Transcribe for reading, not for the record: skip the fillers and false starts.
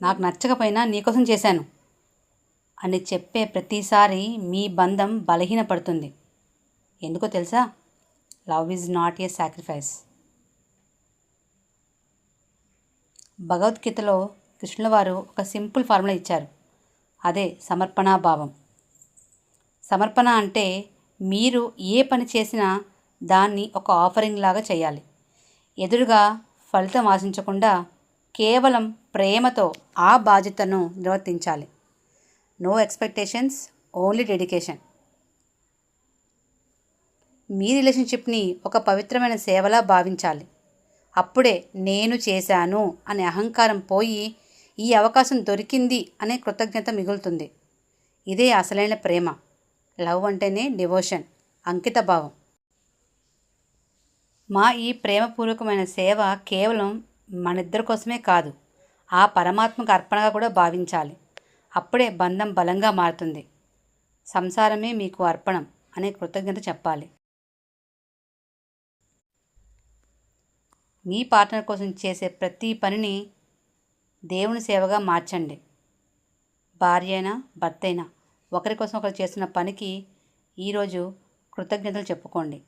నాకు నచ్చకపోయినా నీకోసం చేశాను అని చెప్పే ప్రతిసారి మీ బంధం బలహీనపడుతుంది. ఎందుకో తెలుసా? Love is not a sacrifice. భగవద్గీతలో కృష్ణుల వారు ఒక సింపుల్ ఫార్ములా ఇచ్చారు. అదే సమర్పణాభావం. సమర్పణ అంటే మీరు ఏ పని చేసినా దాన్ని ఒక ఆఫరింగ్ లాగా చేయాలి. ఎదురుగా ఫలితం ఆశించకుండా కేవలం ప్రేమతో ఆ బాధ్యతను నిర్వర్తించాలి. No expectations, only dedication. మీ రిలేషన్షిప్ని ఒక పవిత్రమైన సేవలా భావించాలి. అప్పుడే నేను చేశాను అనే అహంకారం పోయి ఈ అవకాశం దొరికింది అనే కృతజ్ఞత మిగులుతుంది. ఇదే అసలైన ప్రేమ. లవ్ అంటేనే డివోషన్, అంకితభావం. మా ఈ ప్రేమపూర్వకమైన సేవ కేవలం మనిద్దరి కోసమే కాదు, ఆ పరమాత్మకు అర్పణగా కూడా భావించాలి. అప్పుడే బంధం బలంగా మారుతుంది. సంసారమే మీకు అర్పణం అనే కృతజ్ఞత చెప్పాలి. మీ పార్ట్నర్ కోసం చేసే ప్రతి పనిని దేవుని సేవగా మార్చండి. భార్య అయినా భర్త అయినా ఒకరి కోసం ఒకరు చేస్తున్న పనికి ఈరోజు కృతజ్ఞతలు చెప్పుకోండి.